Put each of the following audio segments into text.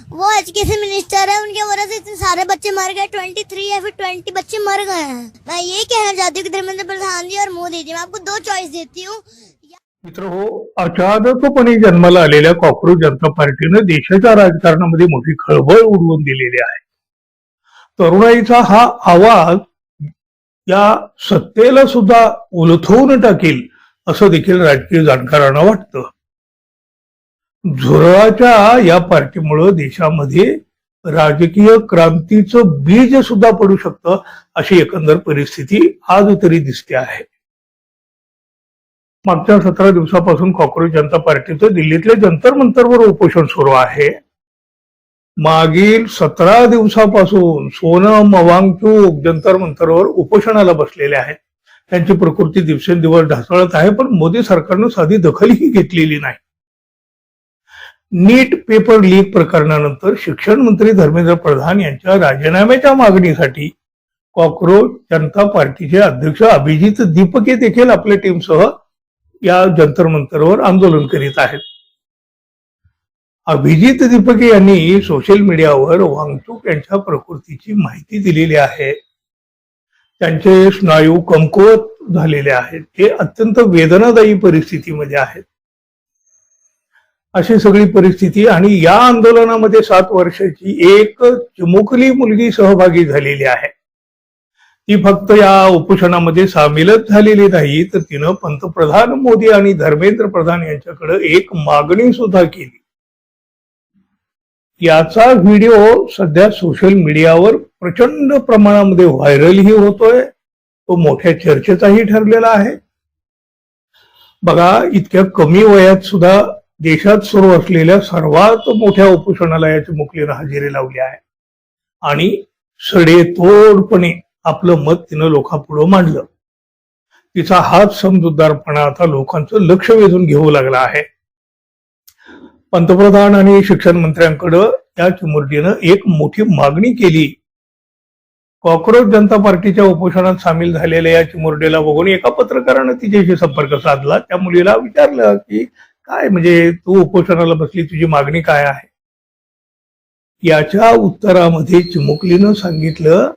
वो education minister है, उनके वजह से इतने सारे बच्चे मर गए। 23 या फिर 20 बच्चे मर गए हैं। मैं ये कहना चाहती हूँ कि धर्मेंद्र प्रधान जी और मोदी जी, मैं आपको दो चॉइस देती हूँ। मित्र अचानकपणे जन्माला आलेल्या कॉकरोच जनता पार्टीनं देशाच्या राजकारणामध्ये मोठी खळबळ उडवून दिलेली आहे। तरुणाईचा हा आवाज या सत्तेला सुद्धा उलथवून टाकेल असं देखील राजकीय जाणकारांना वाटतं। झुरळाच्या या पार्टीमुळे देशामध्ये राजकीय क्रांतीचं बीज सुद्धा पडू शकतं अशी एकंदर परिस्थिती आज तरी दिसते आहे। मागच्या 17 दिवसापासून कॉकरोच जनता पार्टीचं दिल्लीतल्या जंतर मंतरवर उपोषण सुरू आहे। मागील 17 दिवसापासून सोनम वांगचुक जंतर मंतरवर उपोषणाला बसलेले आहेत। त्यांची प्रकृती दिवसेंदिवस ढासळत आहे, पण मोदी सरकारनं साधी दखलही घेतलेली नाही। नीट पेपर लीक प्रकरणानंतर शिक्षण मंत्री धर्मेंद्र प्रधान यांच्या राजीनाम्याच्या मागणीसाठी कॉकरोच जनता पार्टीचे अध्यक्ष अभिजित दीपके देखील आपल्या टीमसह या जंतर मंतरवर आंदोलन करीत आहेत। अभिजित दीपके यांनी सोशल मीडियावर वांगचुक यांच्या प्रकृतीची माहिती दिलेली आहे। त्यांचे स्नायू कमकुवत झालेले आहेत, ते अत्यंत वेदनादायी परिस्थितीमध्ये आहेत। अशी सगळी परिस्थिती आणि या आंदोलनामध्ये 7 वर्षाची एक चिमुकली मुलगी सहभागी झालेली आहे। ती फक्त या उपोषणामध्ये सामीलच झालेली नाही, तर तिनं पंतप्रधान मोदी आणि धर्मेंद्र प्रधान यांच्याकडे एक मागणी सुद्धा केली। याचा व्हिडिओ सध्या सोशल मीडियावर प्रचंड प्रमाणामध्ये व्हायरलही होतोय, तो मोठ्या चर्चेचाही ठरलेला आहे। बघा, इतक्या कमी वयात सुद्धा देशात सुरू असलेल्या सर्वात मोठ्या उपोषणाला या चिमुकलीनं हजेरी लावली आहे आणि सडेतोडपणे आपलं मत तिनं लोकांपुढे मांडलं। तिचा हाच समजूतदारपणा आता लोकांचं लक्ष वेधून घेऊ लागला आहे। पंतप्रधान आणि शिक्षण मंत्र्यांकडे या चिमुरडीनं एक मोठी मागणी केली। कॉकरोच जनता पार्टीच्या उपोषणात सामील झालेल्या या चिमुरडीला बघून एका पत्रकारानं तिच्याशी संपर्क साधला। त्या मुलीला विचारलं की काय म्हणजे तू उपोषणाला बसली, तुझी मागणी काय आहे? याच्या उत्तरामध्ये चिमुकलीनं सांगितलं,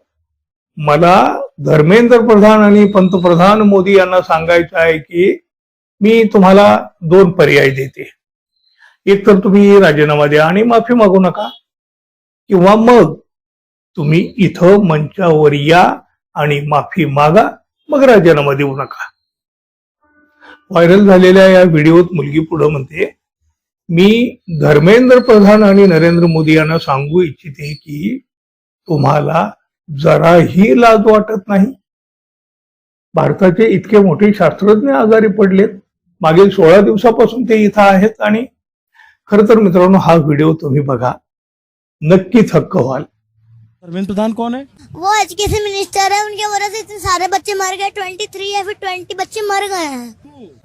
मला धर्मेंद्र प्रधान आणि पंतप्रधान मोदी यांना सांगायचं आहे की मी तुम्हाला 2 पर्याय देते। एक तर तुम्ही राजीनामा द्या आणि माफी मागू नका, किंवा मग तुम्ही इथं मंचावर या आणि माफी मागा, मग राजीनामा देऊ नका। व्हायरल झालेल्या या व्हिडिओत मुलगी पुढे म्हणते, मी धर्मेंद्र प्रधान आणि नरेंद्र मोदी यांना सांगू इच्छिते की तुम्हाला जराही लाज वाटत नाही। भारताचे इतके मोठे शास्त्रज्ञ आजारी पडलेत, मागील 16 दिवसापासून ते इथं आहेत आणि खरं तर मित्रांनो, हा व्हिडिओ तुम्ही बघा, नक्कीच हक्क व्हाल। धर्मेंद्र प्रधान कौन है? वो एजुकेशन मिनिस्टर है, उनके वजह से इतने सारे बच्चे मर गए। 23 या फिर 20 बच्चे मर गए हैं।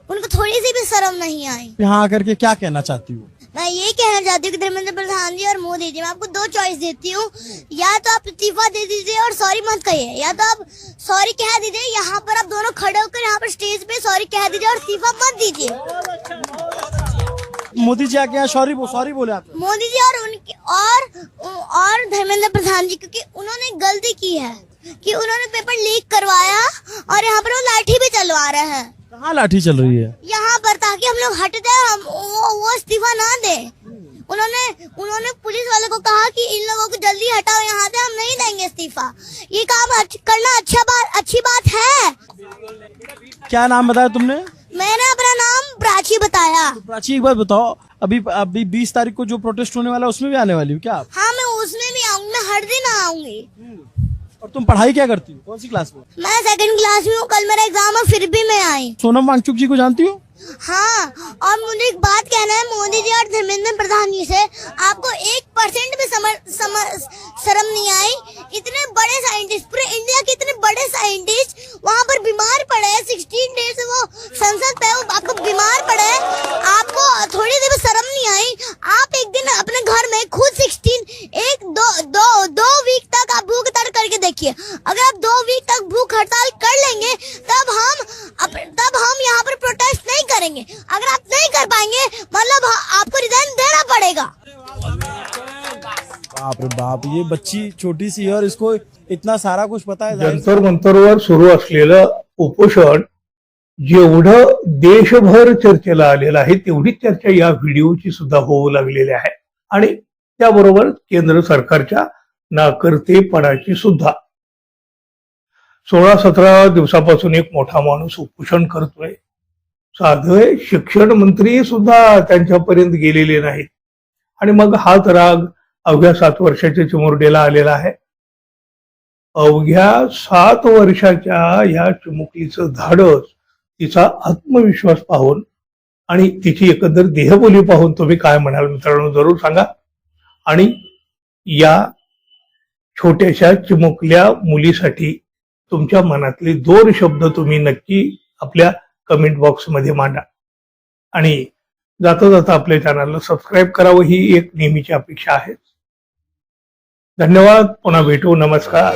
उनको थोड़ी सी भी शर्म नहीं आई। यहाँ आकर के क्या कहना चाहती हूँ? मैं ये कहना चाहती हूँ कि धर्मेंद्र प्रधान जी और मोदी जी, मैं आपको दो चॉइस देती हूँ। या तो आप इस्तीफा दे दीजिए और सॉरी मत कहिए, या तो आप सॉरी कह दीजिए, यहाँ पर आप दोनों खड़े होकर यहाँ पर स्टेज पे सॉरी कह दीजिए और इस्तीफा मत दीजिए। मोदी जी आके यहाँ सॉरी बोले आप? मोदी जी और उनके और धर्मेंद्र प्रधान जी, क्योंकि उन्होंने गलती की है कि उन्होंने पेपर लीक करवाया और यहाँ पर वो लाठी भी चलवा रहे हैं। कहाँ लाठी चल रही है? यहाँ पर, ताकि हम लोग हट जाए, वो इस्तीफा ना दे। उन्होंने पुलिस वाले को कहा कि इन लोगों को जल्दी हटाओ यहाँ से, हम नहीं देंगे इस्तीफा। ये काम करना अच्छी बात है। क्या नाम बताया तुमने? मैंने अपना नाम प्राची बताया। तो प्राची, एक बात बताओ, अभी 20 तारीख को जो प्रोटेस्ट होने वाला है उसमें भी आने वाली हो क्या आप? हाँ, मैं उसमें भी आऊंगी, मैं हर दिन आऊंगी। और तुम पढ़ाई क्या करती हो, कौन सी क्लास में? मैं 2nd क्लास में हूँ, कल मेरा एग्जाम है, फिर भी मैं आई। सोनम वांगचुक जी को जानती हो? हाँ, और मुझे एक बात कहना है मोदी जी और धर्मेंद्र प्रधान जी से, आपको 1% भी शर्म नहीं आई? इतने बड़े साइंटिस्ट, पूरे इंडिया के इतने बड़े साइंटिस्ट वहाँ पर बीमार पड़े हैं। 16 डेज से वो संसद पे, वो आपको बीमार पड़े हैं, आपको थोड़ी देर भी शर्म नहीं आई? आप एक दिन अपने घर में खुद 2 वीक तक आप भूख हड़ताल करके देखिए। अगर आप 2 वीक तक भूख हड़ताल कर लेंगे, तब हम यहाँ पर प्रोटेस्ट नहीं करेंगे। अगर आप नहीं कर पाएंगे, मतलब आपको रिजाइन देना पड़ेगा। बाप रे बाप, ये बच्ची छोटी सी है और इसको इतना सारा कुछ पता है। जाहिर सी जंतर मंतरवर सुरू असलेलं उपोषण जेवढं देशभर चर्चेला आलेलं आहे तेवढीच चर्चा या व्हिडिओची सुद्धा होऊ लागलेली आहे आणि त्याबरोबर केंद्र सरकारच्या नाकर्तेपणाची सुद्धा. 16-17 दिवसापासून एक मोठा माणूस उपोषण करतोय. साधे शिक्षण मंत्री सुद्धा त्यांच्यापर्यंत गेलेले नाहीत आणि मग हाच राग अवघ्या 7 वर्षाच्या चिमुरडीला आलेला आहे. अवघ्या 7 वर्षाच्या या चिमुकलीचं धाडस, तिचा आत्मविश्वास पाहून आणि तिची एकंदर देहबोली पाहून तुम्ही काय म्हणाल मित्रांनो, जरूर सांगा. आणि या छोट्याशा चिमुकल्या मुलीसाठी तुमच्या मनातले 2 शब्द तुम्ही नक्की आपल्या कमेंट बॉक्समध्ये मांडा आणि जाता जाता आपल्या चॅनलला सबस्क्राईब करावं ही एक नेहमीची अपेक्षा आहे. धन्यवाद. पुन्हा भेटू. नमस्कार.